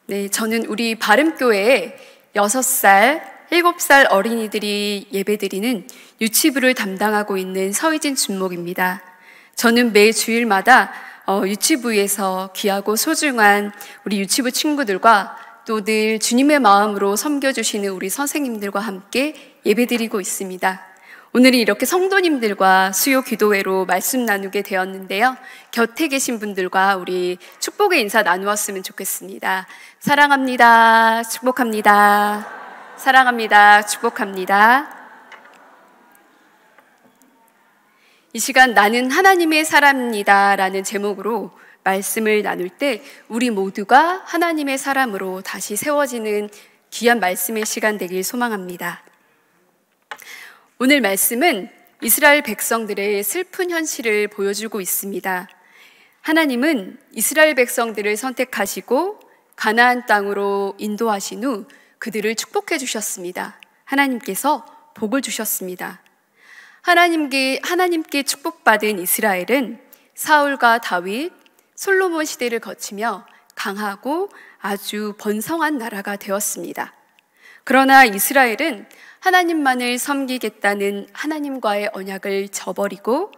네, 저는 우리 바름교회에 6살, 7살 어린이들이 예배드리는 유치부를 담당하고 있는 서희진 준목입니다. 저는 매 주일마다 유치부에서 귀하고 소중한 우리 유치부 친구들과 또 늘 주님의 마음으로 섬겨주시는 우리 선생님들과 함께 예배드리고 있습니다. 오늘은 이렇게 성도님들과 수요 기도회로 말씀 나누게 되었는데요. 곁에 계신 분들과 우리 축복의 인사 나누었으면 좋겠습니다. 사랑합니다. 축복합니다. 사랑합니다. 축복합니다. 이 시간 나는 하나님의 사람입니다 라는 제목으로 말씀을 나눌 때 우리 모두가 하나님의 사람으로 다시 세워지는 귀한 말씀의 시간 되길 소망합니다. 오늘 말씀은 이스라엘 백성들의 슬픈 현실을 보여주고 있습니다. 하나님은 이스라엘 백성들을 선택하시고 가나안 땅으로 인도하신 후 그들을 축복해 주셨습니다. 하나님께서 복을 주셨습니다. 하나님께 축복받은 이스라엘은 사울과 다윗, 솔로몬 시대를 거치며 강하고 아주 번성한 나라가 되었습니다. 그러나 이스라엘은 하나님만을 섬기겠다는 하나님과의 언약을 저버리고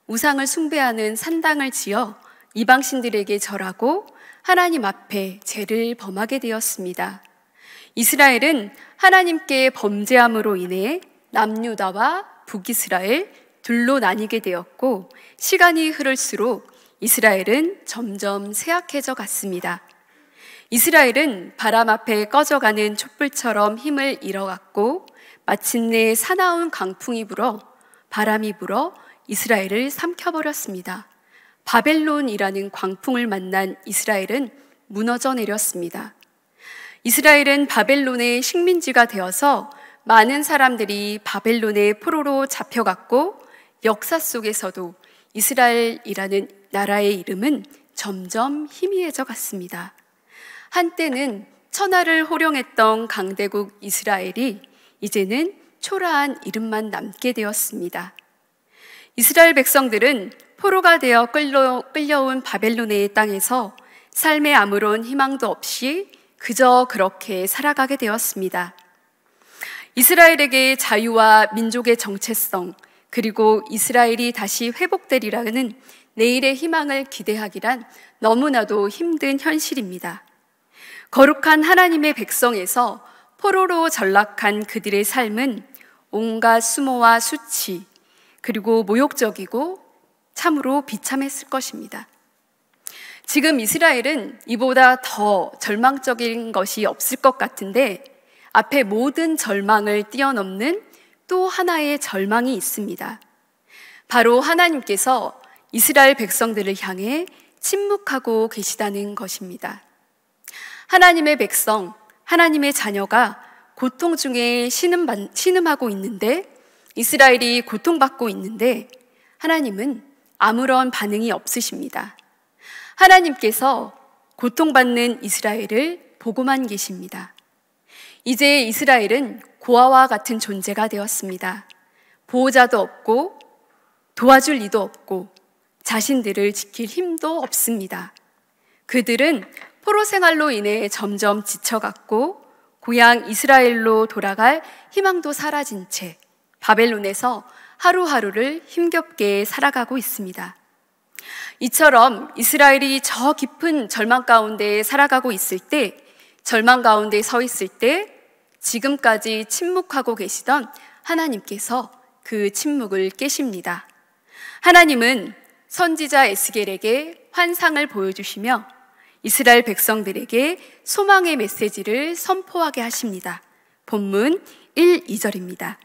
우상을 숭배하는 산당을 지어 이방신들에게 절하고 하나님 앞에 죄를 범하게 되었습니다. 이스라엘은 하나님께 범죄함으로 인해 남유다와 북이스라엘 둘로 나뉘게 되었고 시간이 흐를수록 이스라엘은 점점 쇠약해져 갔습니다. 이스라엘은 바람 앞에 꺼져가는 촛불처럼 힘을 잃어갔고 마침내 사나운 강풍이 불어 바람이 불어 이스라엘을 삼켜버렸습니다. 바벨론이라는 광풍을 만난 이스라엘은 무너져 내렸습니다. 이스라엘은 바벨론의 식민지가 되어서 많은 사람들이 바벨론의 포로로 잡혀갔고 역사 속에서도 이스라엘이라는 나라의 이름은 점점 희미해져 갔습니다. 한때는 천하를 호령했던 강대국 이스라엘이 이제는 초라한 이름만 남게 되었습니다. 이스라엘 백성들은 포로가 되어 끌려온 바벨론의 땅에서 삶에 아무런 희망도 없이 그저 그렇게 살아가게 되었습니다. 이스라엘에게 자유와 민족의 정체성 그리고 이스라엘이 다시 회복되리라는 내일의 희망을 기대하기란 너무나도 힘든 현실입니다. 거룩한 하나님의 백성에서 포로로 전락한 그들의 삶은 온갖 수모와 수치 그리고 모욕적이고 참으로 비참했을 것입니다. 지금 이스라엘은 이보다 더 절망적인 것이 없을 것 같은데 앞에 모든 절망을 뛰어넘는 또 하나의 절망이 있습니다. 바로 하나님께서 이스라엘 백성들을 향해 침묵하고 계시다는 것입니다. 하나님의 백성, 하나님의 자녀가 고통 중에 신음하고 있는데 이스라엘이 고통받고 있는데 하나님은 아무런 반응이 없으십니다. 하나님께서 고통받는 이스라엘을 보고만 계십니다. 이제 이스라엘은 고아와 같은 존재가 되었습니다. 보호자도 없고 도와줄 이도 없고 자신들을 지킬 힘도 없습니다. 그들은 포로 생활로 인해 점점 지쳐갔고 고향 이스라엘로 돌아갈 희망도 사라진 채 바벨론에서 하루하루를 힘겹게 살아가고 있습니다. 이처럼 이스라엘이 저 깊은 절망 가운데 살아가고 있을 때, 절망 가운데 서 있을 때 지금까지 침묵하고 계시던 하나님께서 그 침묵을 깨십니다. 하나님은 선지자 에스겔에게 환상을 보여주시며 이스라엘 백성들에게 소망의 메시지를 선포하게 하십니다. 본문 1, 2절입니다.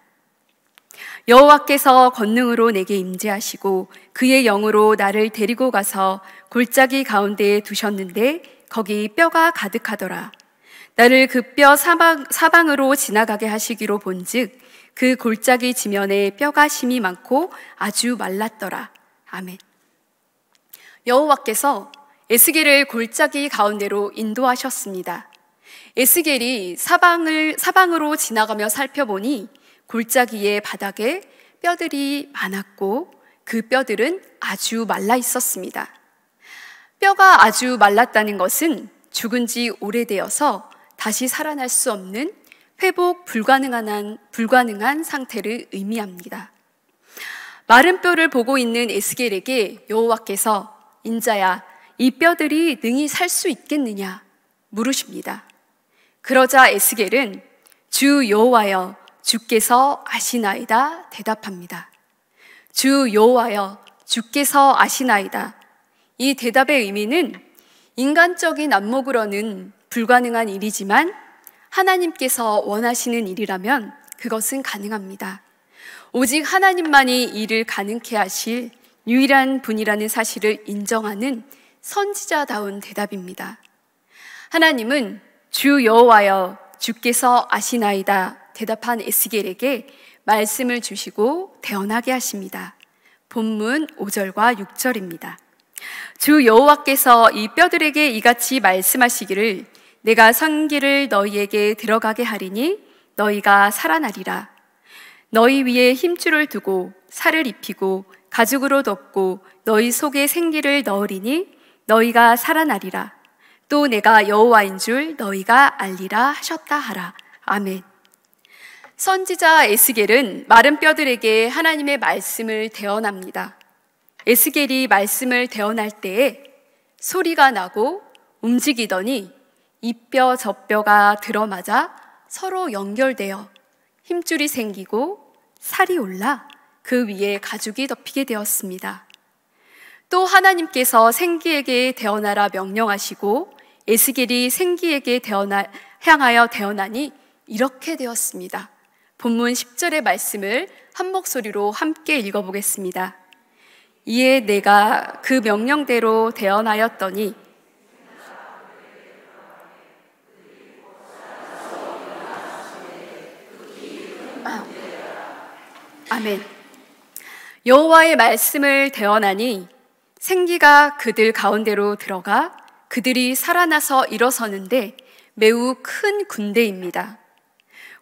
여호와께서 권능으로 내게 임재하시고 그의 영으로 나를 데리고 가서 골짜기 가운데에 두셨는데 거기 뼈가 가득하더라. 나를 그 뼈 사방으로 지나가게 하시기로 본즉 그 골짜기 지면에 뼈가 심이 많고 아주 말랐더라. 아멘. 여호와께서 에스겔을 골짜기 가운데로 인도하셨습니다. 에스겔이 사방으로 지나가며 살펴보니 골짜기의 바닥에 뼈들이 많았고 그 뼈들은 아주 말라 있었습니다. 뼈가 아주 말랐다는 것은 죽은 지 오래되어서 다시 살아날 수 없는 회복 불가능한 상태를 의미합니다. 마른 뼈를 보고 있는 에스겔에게 여호와께서 인자야, 이 뼈들이 능히 살 수 있겠느냐 물으십니다. 그러자 에스겔은 주 여호와여, 주께서 아시나이다 대답합니다. 주 여호와여, 주께서 아시나이다. 이 대답의 의미는 인간적인 안목으로는 불가능한 일이지만 하나님께서 원하시는 일이라면 그것은 가능합니다. 오직 하나님만이 이를 가능케 하실 유일한 분이라는 사실을 인정하는 선지자다운 대답입니다. 하나님은 주 여호와여, 주께서 아시나이다 대답한 에스겔에게 말씀을 주시고 태어나게 하십니다. 본문 5절과 6절입니다. 주 여호와께서 이 뼈들에게 이같이 말씀하시기를 내가 성기를 너희에게 들어가게 하리니 너희가 살아나리라. 너희 위에 힘줄을 두고 살을 입히고 가죽으로 덮고 너희 속에 생기를 넣으리니 너희가 살아나리라. 또 내가 여호와인 줄 너희가 알리라 하셨다 하라. 아멘. 선지자 에스겔은 마른 뼈들에게 하나님의 말씀을 대언합니다. 에스겔이 말씀을 대언할 때에 소리가 나고 움직이더니 이 뼈 저 뼈가 들어맞아 서로 연결되어 힘줄이 생기고 살이 올라 그 위에 가죽이 덮이게 되었습니다. 또 하나님께서 생기에게 대언하라 명령하시고 에스겔이 생기에게 향하여 대언하니 이렇게 되었습니다. 본문 10절의 말씀을 한 목소리로 함께 읽어보겠습니다. 이에 내가 그 명령대로 대언하였더니 아멘. 여호와의 말씀을 대언하니 생기가 그들 가운데로 들어가 그들이 살아나서 일어서는데 매우 큰 군대입니다.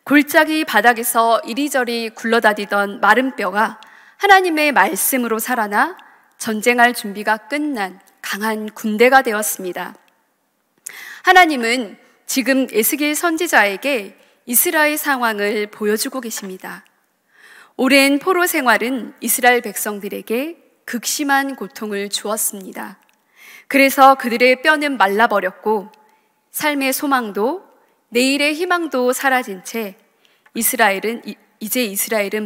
골짜기 바닥에서 이리저리 굴러다니던 마른 뼈가 하나님의 말씀으로 살아나 전쟁할 준비가 끝난 강한 군대가 되었습니다. 하나님은 지금 에스겔 선지자에게 이스라엘 상황을 보여주고 계십니다. 오랜 포로 생활은 이스라엘 백성들에게 극심한 고통을 주었습니다. 그래서 그들의 뼈는 말라버렸고 삶의 소망도 내일의 희망도 사라진 채 이스라엘은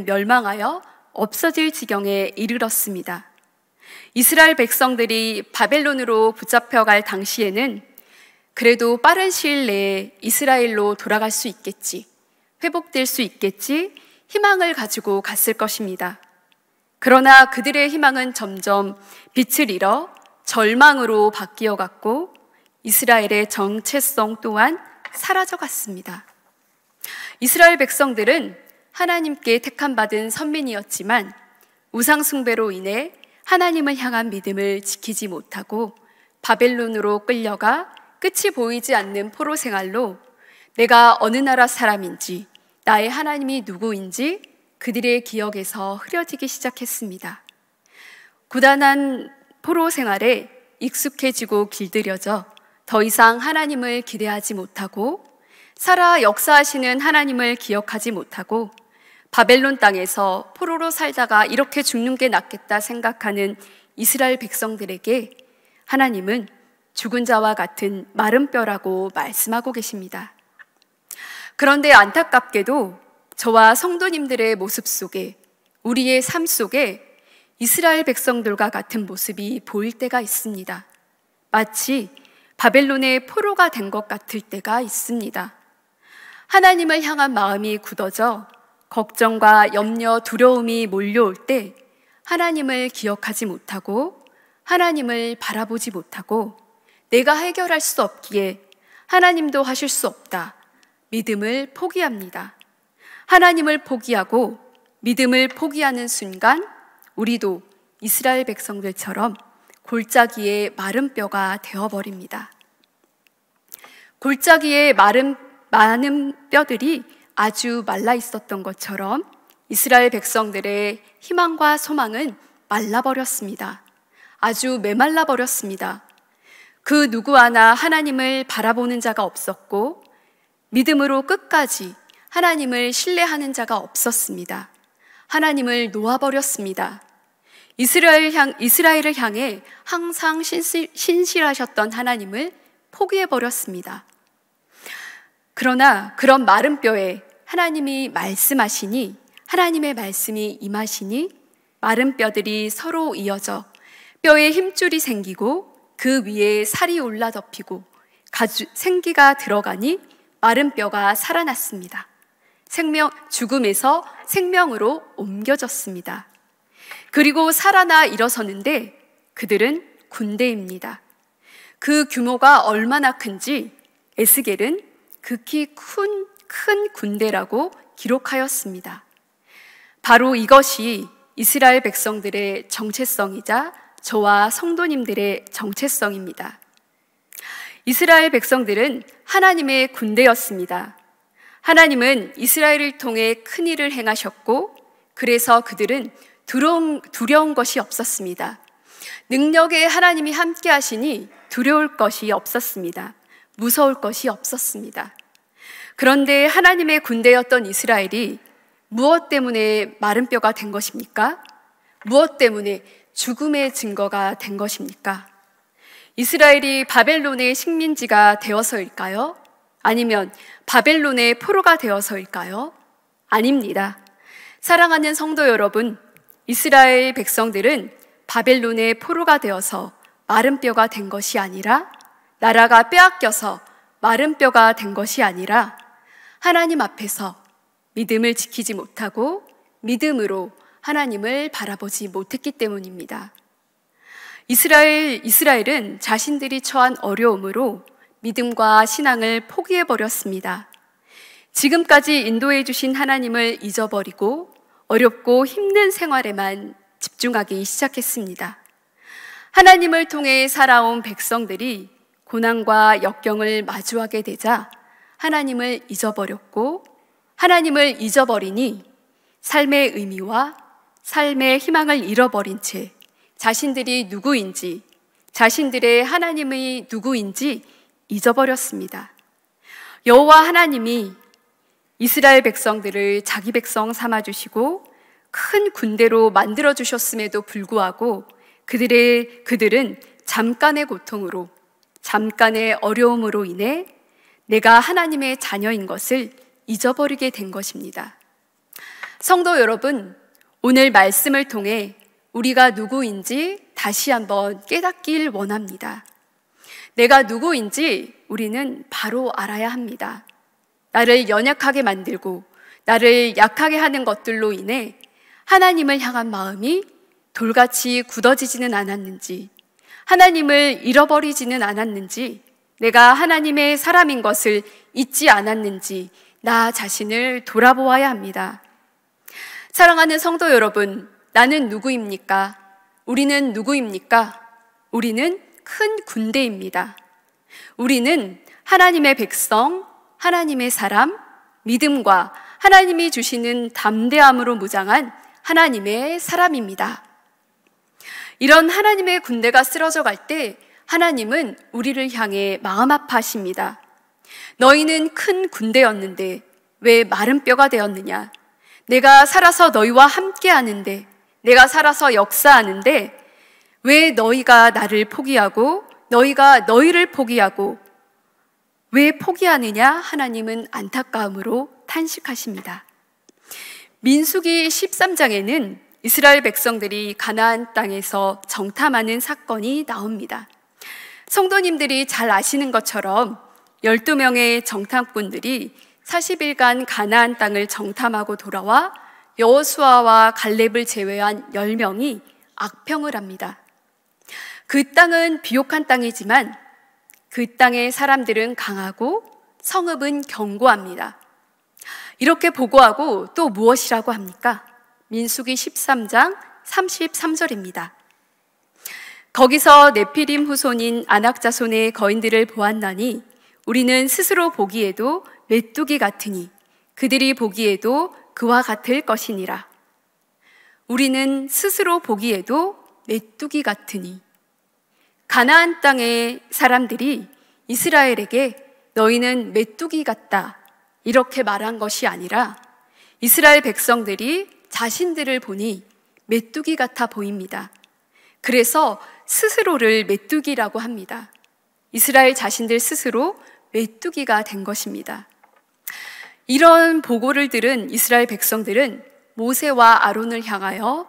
멸망하여 없어질 지경에 이르렀습니다. 이스라엘 백성들이 바벨론으로 붙잡혀갈 당시에는 그래도 빠른 시일 내에 이스라엘로 돌아갈 수 있겠지, 회복될 수 있겠지 희망을 가지고 갔을 것입니다. 그러나 그들의 희망은 점점 빛을 잃어 절망으로 바뀌어 갔고 이스라엘의 정체성 또한 사라져 갔습니다. 이스라엘 백성들은 하나님께 택함받은 선민이었지만 우상숭배로 인해 하나님을 향한 믿음을 지키지 못하고 바벨론으로 끌려가 끝이 보이지 않는 포로 생활로 내가 어느 나라 사람인지 나의 하나님이 누구인지 그들의 기억에서 흐려지기 시작했습니다. 고단한 포로 생활에 익숙해지고 길들여져 더 이상 하나님을 기대하지 못하고 살아 역사하시는 하나님을 기억하지 못하고 바벨론 땅에서 포로로 살다가 이렇게 죽는 게 낫겠다 생각하는 이스라엘 백성들에게 하나님은 죽은 자와 같은 마른 뼈라고 말씀하고 계십니다. 그런데 안타깝게도 저와 성도님들의 모습 속에, 우리의 삶 속에 이스라엘 백성들과 같은 모습이 보일 때가 있습니다. 마치 바벨론의 포로가 된 것 같을 때가 있습니다. 하나님을 향한 마음이 굳어져 걱정과 염려, 두려움이 몰려올 때 하나님을 기억하지 못하고 하나님을 바라보지 못하고 내가 해결할 수 없기에 하나님도 하실 수 없다. 믿음을 포기합니다. 하나님을 포기하고 믿음을 포기하는 순간 우리도 이스라엘 백성들처럼 골짜기의 마른 뼈가 되어버립니다. 골짜기에 많은 뼈들이 아주 말라 있었던 것처럼 이스라엘 백성들의 희망과 소망은 말라버렸습니다. 아주 메말라버렸습니다. 그 누구 하나 하나님을 바라보는 자가 없었고 믿음으로 끝까지 하나님을 신뢰하는 자가 없었습니다. 하나님을 놓아버렸습니다. 이스라엘을 향해 항상 신실하셨던 하나님을 포기해버렸습니다. 그러나 그런 마른 뼈에 하나님이 말씀하시니, 하나님의 말씀이 임하시니 마른 뼈들이 서로 이어져 뼈에 힘줄이 생기고 그 위에 살이 올라 덮이고 생기가 들어가니 마른 뼈가 살아났습니다. 죽음에서 생명으로 옮겨졌습니다. 그리고 살아나 일어서는데 그들은 군대입니다. 그 규모가 얼마나 큰지 에스겔은 극히 큰 군대라고 기록하였습니다. 바로 이것이 이스라엘 백성들의 정체성이자 저와 성도님들의 정체성입니다. 이스라엘 백성들은 하나님의 군대였습니다. 하나님은 이스라엘을 통해 큰 일을 행하셨고 그래서 그들은 두려운 것이 없었습니다. 능력의 하나님이 함께 하시니 두려울 것이 없었습니다. 무서울 것이 없었습니다. 그런데 하나님의 군대였던 이스라엘이 무엇 때문에 마른 뼈가 된 것입니까? 무엇 때문에 죽음의 증거가 된 것입니까? 이스라엘이 바벨론의 식민지가 되어서일까요? 아니면 바벨론의 포로가 되어서일까요? 아닙니다. 사랑하는 성도 여러분, 이스라엘 백성들은 바벨론의 포로가 되어서 마른 뼈가 된 것이 아니라, 나라가 빼앗겨서 마른 뼈가 된 것이 아니라 하나님 앞에서 믿음을 지키지 못하고 믿음으로 하나님을 바라보지 못했기 때문입니다. 이스라엘은 자신들이 처한 어려움으로 믿음과 신앙을 포기해버렸습니다. 지금까지 인도해 주신 하나님을 잊어버리고 어렵고 힘든 생활에만 집중하기 시작했습니다. 하나님을 통해 살아온 백성들이 고난과 역경을 마주하게 되자 하나님을 잊어버렸고, 하나님을 잊어버리니 삶의 의미와 삶의 희망을 잃어버린 채 자신들이 누구인지, 자신들의 하나님이 누구인지 잊어버렸습니다. 여호와 하나님이 이스라엘 백성들을 자기 백성 삼아주시고 큰 군대로 만들어주셨음에도 불구하고 그들은 잠깐의 고통으로, 잠깐의 어려움으로 인해 내가 하나님의 자녀인 것을 잊어버리게 된 것입니다. 성도 여러분, 오늘 말씀을 통해 우리가 누구인지 다시 한번 깨닫길 원합니다. 내가 누구인지 우리는 바로 알아야 합니다. 나를 연약하게 만들고 나를 약하게 하는 것들로 인해 하나님을 향한 마음이 돌같이 굳어지지는 않았는지, 하나님을 잃어버리지는 않았는지, 내가 하나님의 사람인 것을 잊지 않았는지 나 자신을 돌아보아야 합니다. 사랑하는 성도 여러분, 나는 누구입니까? 우리는 누구입니까? 우리는 큰 군대입니다. 우리는 하나님의 백성, 하나님의 사람, 믿음과 하나님이 주시는 담대함으로 무장한 하나님의 사람입니다. 이런 하나님의 군대가 쓰러져 갈 때 하나님은 우리를 향해 마음 아파하십니다. 너희는 큰 군대였는데 왜 마른 뼈가 되었느냐? 내가 살아서 너희와 함께 하는데, 내가 살아서 역사하는데 왜 너희가 나를 포기하고 너희가 너희를 포기하고 왜 포기하느냐? 하나님은 안타까움으로 탄식하십니다. 민수기 13장에는 이스라엘 백성들이 가나안 땅에서 정탐하는 사건이 나옵니다. 성도님들이 잘 아시는 것처럼 12명의 정탐꾼들이 40일간 가나안 땅을 정탐하고 돌아와 여호수아와 갈렙을 제외한 10명이 악평을 합니다. 그 땅은 비옥한 땅이지만 그 땅의 사람들은 강하고 성읍은 견고합니다. 이렇게 보고하고 또 무엇이라고 합니까? 민수기 13장 33절입니다. 거기서 네피림 후손인 아낙 자손의 거인들을 보았나니 우리는 스스로 보기에도 메뚜기 같으니 그들이 보기에도 그와 같을 것이니라. 우리는 스스로 보기에도 메뚜기 같으니 가나안 땅의 사람들이 이스라엘에게 너희는 메뚜기 같다 이렇게 말한 것이 아니라 이스라엘 백성들이 자신들을 보니 메뚜기 같아 보입니다. 그래서 스스로를 메뚜기라고 합니다. 이스라엘 자신들 스스로 메뚜기가 된 것입니다. 이런 보고를 들은 이스라엘 백성들은 모세와 아론을 향하여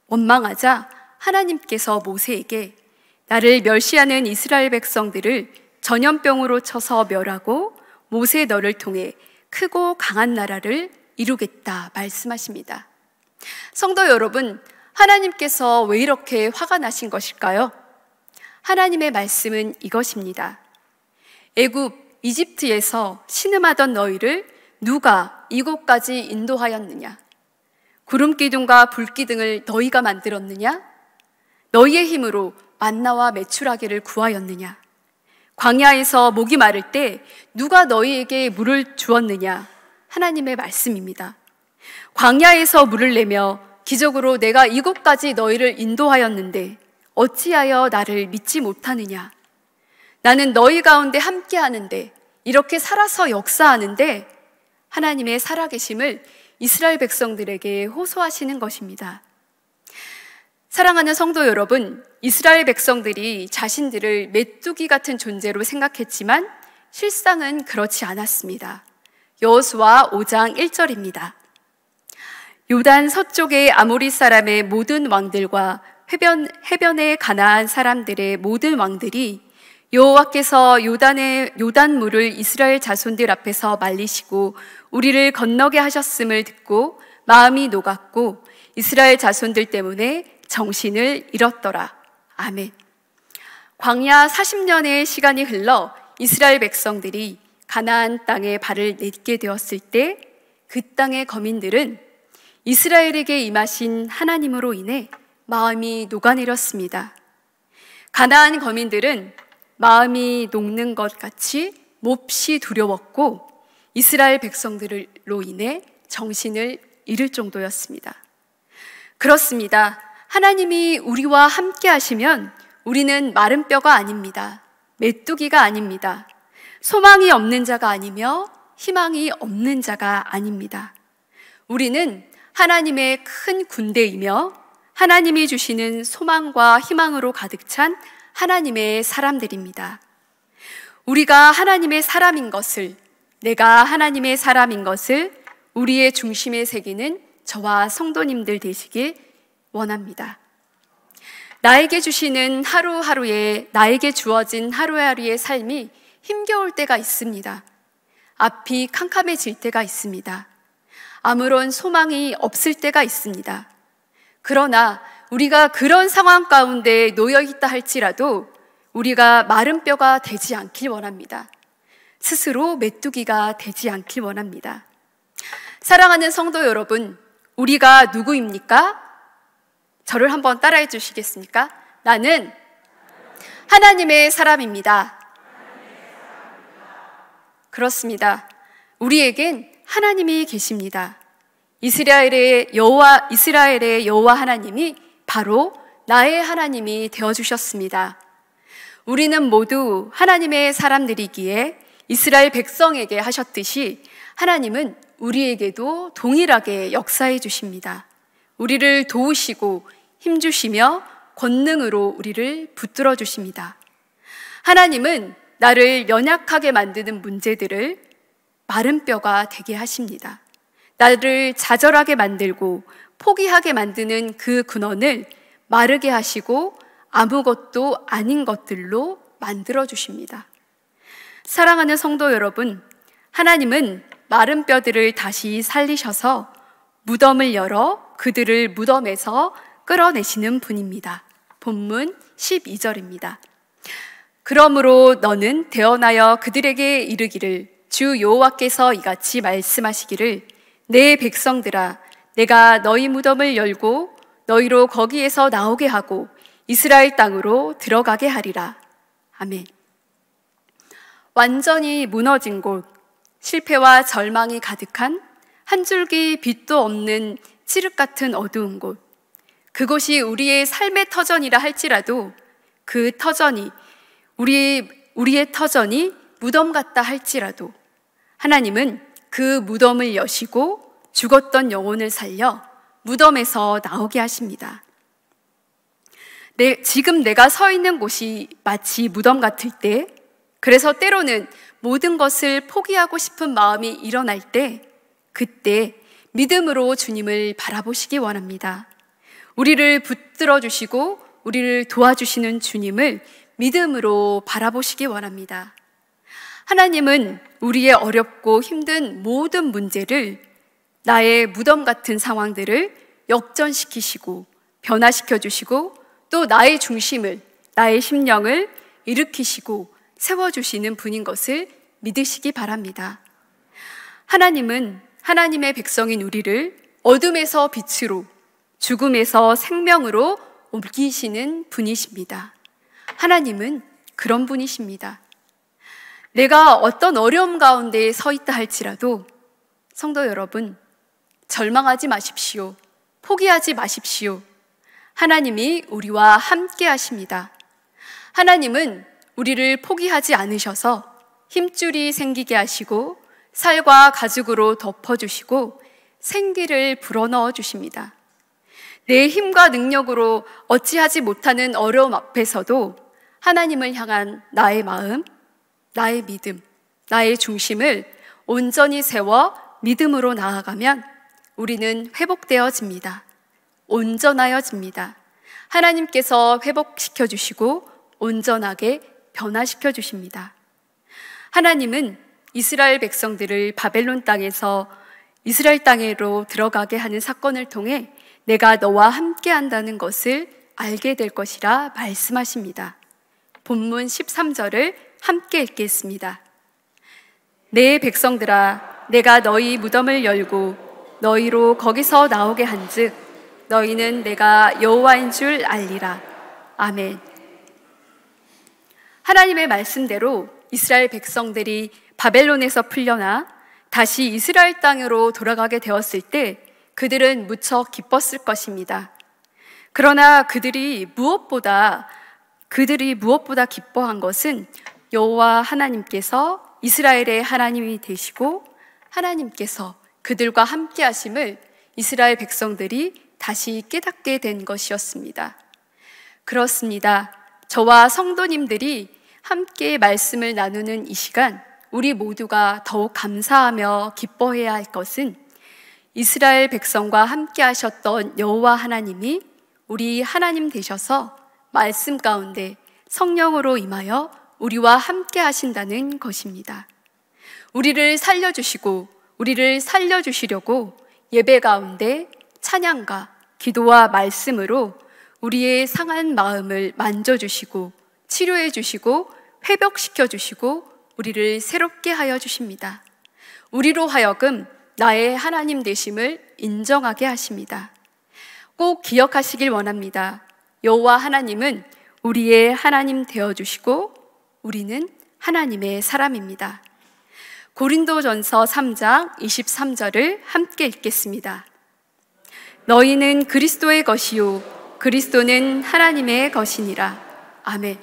원망하자 하나님께서 모세에게 나를 멸시하는 이스라엘 백성들을 전염병으로 쳐서 멸하고 모세 너를 통해 크고 강한 나라를 이루겠다 말씀하십니다. 성도 여러분, 하나님께서 왜 이렇게 화가 나신 것일까요? 하나님의 말씀은 이것입니다. 애굽, 이집트에서 신음하던 너희를 누가 이곳까지 인도하였느냐? 구름기둥과 불기둥을 너희가 만들었느냐? 너희의 힘으로 만나와 메추라기를 구하였느냐? 광야에서 목이 마를 때 누가 너희에게 물을 주었느냐? 하나님의 말씀입니다. 광야에서 물을 내며 기적으로 내가 이곳까지 너희를 인도하였는데 어찌하여 나를 믿지 못하느냐? 나는 너희 가운데 함께 하는데 이렇게 살아서 역사하는데 하나님의 살아계심을 이스라엘 백성들에게 호소하시는 것입니다. 사랑하는 성도 여러분, 이스라엘 백성들이 자신들을 메뚜기 같은 존재로 생각했지만 실상은 그렇지 않았습니다. 여호수아 5장 1절입니다. 요단 서쪽의 아모리 사람의 모든 왕들과 해변의 가나안 사람들의 모든 왕들이 여호와께서 요단물을 이스라엘 자손들 앞에서 말리시고 우리를 건너게 하셨음을 듣고 마음이 녹았고 이스라엘 자손들 때문에 정신을 잃었더라. 아멘. 광야 40년의 시간이 흘러 이스라엘 백성들이 가나안 땅에 발을 내딛게 되었을 때 그 땅의 거민들은 이스라엘에게 임하신 하나님으로 인해 마음이 녹아내렸습니다. 가나안 거민들은 마음이 녹는 것 같이 몹시 두려웠고 이스라엘 백성들로 인해 정신을 잃을 정도였습니다. 그렇습니다. 하나님이 우리와 함께 하시면 우리는 마른 뼈가 아닙니다. 메뚜기가 아닙니다. 소망이 없는 자가 아니며 희망이 없는 자가 아닙니다. 우리는 하나님의 큰 군대이며 하나님이 주시는 소망과 희망으로 가득 찬 하나님의 사람들입니다. 우리가 하나님의 사람인 것을, 내가 하나님의 사람인 것을 우리의 중심에 새기는 저와 성도님들 되시길 원합니다. 나에게 주시는 하루하루에, 나에게 주어진 하루하루의 삶이 힘겨울 때가 있습니다. 앞이 캄캄해질 때가 있습니다. 아무런 소망이 없을 때가 있습니다. 그러나 우리가 그런 상황 가운데 놓여있다 할지라도 우리가 마른 뼈가 되지 않길 원합니다. 스스로 메뚜기가 되지 않길 원합니다. 사랑하는 성도 여러분, 우리가 누구입니까? 저를 한번 따라해 주시겠습니까? 나는 하나님의 사람입니다. 그렇습니다. 우리에겐 하나님이 계십니다. 이스라엘의 여호와 하나님이 바로 나의 하나님이 되어주셨습니다. 우리는 모두 하나님의 사람들이기에 이스라엘 백성에게 하셨듯이 하나님은 우리에게도 동일하게 역사해 주십니다. 우리를 도우시고 힘주시며 권능으로 우리를 붙들어 주십니다. 하나님은 나를 연약하게 만드는 문제들을 마른 뼈가 되게 하십니다. 나를 좌절하게 만들고 포기하게 만드는 그 근원을 마르게 하시고 아무것도 아닌 것들로 만들어 주십니다. 사랑하는 성도 여러분, 하나님은 마른 뼈들을 다시 살리셔서 무덤을 열어 그들을 무덤에서 끌어내시는 분입니다. 본문 12절입니다. 그러므로 너는 대언하여 그들에게 이르기를 주 여호와께서 이같이 말씀하시기를 내 백성들아 내가 너희 무덤을 열고 너희로 거기에서 나오게 하고 이스라엘 땅으로 들어가게 하리라. 아멘. 완전히 무너진 곳, 실패와 절망이 가득한 한 줄기 빛도 없는 칠흑 같은 어두운 곳, 그곳이 우리의 삶의 터전이라 할지라도 그 터전이 우리의 터전이 무덤 같다 할지라도 하나님은 그 무덤을 여시고 죽었던 영혼을 살려 무덤에서 나오게 하십니다. 지금 내가 서 있는 곳이 마치 무덤 같을 때, 그래서 때로는 모든 것을 포기하고 싶은 마음이 일어날 때, 그때 믿음으로 주님을 바라보시기 원합니다. 우리를 붙들어 주시고 우리를 도와주시는 주님을 믿음으로 바라보시기 원합니다. 하나님은 우리의 어렵고 힘든 모든 문제를, 나의 무덤 같은 상황들을 역전시키시고 변화시켜 주시고 또 나의 중심을, 나의 심령을 일으키시고 세워주시는 분인 것을 믿으시기 바랍니다. 하나님은 하나님의 백성인 우리를 어둠에서 빛으로, 죽음에서 생명으로 옮기시는 분이십니다. 하나님은 그런 분이십니다. 내가 어떤 어려움 가운데 서 있다 할지라도 성도 여러분, 절망하지 마십시오. 포기하지 마십시오. 하나님이 우리와 함께 하십니다. 하나님은 우리를 포기하지 않으셔서 힘줄이 생기게 하시고 살과 가죽으로 덮어주시고 생기를 불어넣어 주십니다. 내 힘과 능력으로 어찌하지 못하는 어려움 앞에서도 하나님을 향한 나의 마음, 나의 믿음, 나의 중심을 온전히 세워 믿음으로 나아가면 우리는 회복되어집니다. 온전하여집니다. 하나님께서 회복시켜 주시고 온전하게 변화시켜 주십니다. 하나님은 이스라엘 백성들을 바벨론 땅에서 이스라엘 땅으로 들어가게 하는 사건을 통해 내가 너와 함께 한다는 것을 알게 될 것이라 말씀하십니다. 본문 13절을 함께 읽겠습니다. 내 백성들아, 내가 너희 무덤을 열고 너희로 거기서 나오게 한즉 너희는 내가 여호와인 줄 알리라. 아멘. 하나님의 말씀대로 이스라엘 백성들이 바벨론에서 풀려나 다시 이스라엘 땅으로 돌아가게 되었을 때 그들은 무척 기뻤을 것입니다. 그러나 그들이 무엇보다 기뻐한 것은 여호와 하나님께서 이스라엘의 하나님이 되시고 하나님께서 그들과 함께 하심을 이스라엘 백성들이 다시 깨닫게 된 것이었습니다. 그렇습니다. 저와 성도님들이 함께 말씀을 나누는 이 시간, 우리 모두가 더욱 감사하며 기뻐해야 할 것은 이스라엘 백성과 함께 하셨던 여호와 하나님이 우리 하나님 되셔서 말씀 가운데 성령으로 임하여 우리와 함께 하신다는 것입니다. 우리를 살려주시고 우리를 살려주시려고 예배 가운데 찬양과 기도와 말씀으로 우리의 상한 마음을 만져주시고 치료해 주시고 회복시켜 주시고 우리를 새롭게 하여 주십니다. 우리로 하여금 나의 하나님 되심을 인정하게 하십니다. 꼭 기억하시길 원합니다. 여호와 하나님은 우리의 하나님 되어주시고 우리는 하나님의 사람입니다. 고린도전서 3장 23절을 함께 읽겠습니다. 너희는 그리스도의 것이요 그리스도는 하나님의 것이니라. 아멘.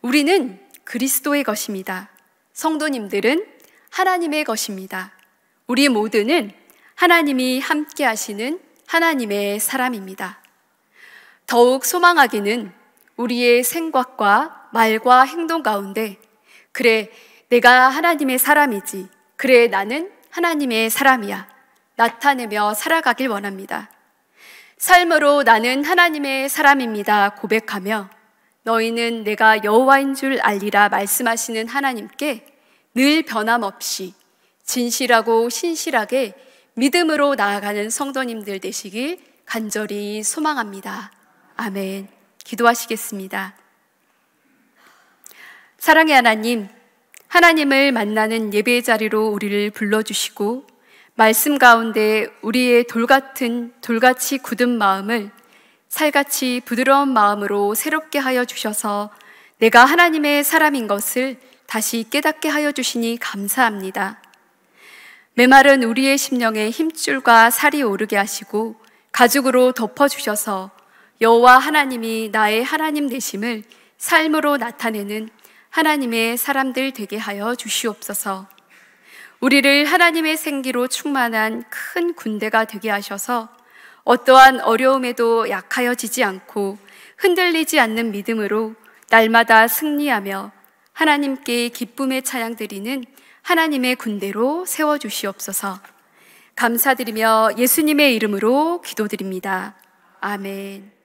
우리는 그리스도의 것입니다. 성도님들은 하나님의 것입니다. 우리 모두는 하나님이 함께 하시는 하나님의 사람입니다. 더욱 소망하기는 우리의 생각과 말과 행동 가운데 그래, 내가 하나님의 사람이지. 그래, 나는 하나님의 사람이야. 나타내며 살아가길 원합니다. 삶으로 나는 하나님의 사람입니다 고백하며 너희는 내가 여호와인 줄 알리라 말씀하시는 하나님께 늘 변함없이 진실하고 신실하게 믿음으로 나아가는 성도님들 되시길 간절히 소망합니다. 아멘. 기도하시겠습니다. 사랑의 하나님, 하나님을 만나는 예배의 자리로 우리를 불러주시고 말씀 가운데 우리의 돌같이 굳은 마음을 살같이 부드러운 마음으로 새롭게 하여 주셔서 내가 하나님의 사람인 것을 다시 깨닫게 하여 주시니 감사합니다. 메마른 우리의 심령에 힘줄과 살이 오르게 하시고 가죽으로 덮어주셔서 여호와 하나님이 나의 하나님 되심을 삶으로 나타내는 하나님의 사람들 되게 하여 주시옵소서. 우리를 하나님의 생기로 충만한 큰 군대가 되게 하셔서 어떠한 어려움에도 약하여지지 않고 흔들리지 않는 믿음으로 날마다 승리하며 하나님께 기쁨의 찬양 드리는 하나님의 군대로 세워주시옵소서. 감사드리며 예수님의 이름으로 기도드립니다. 아멘.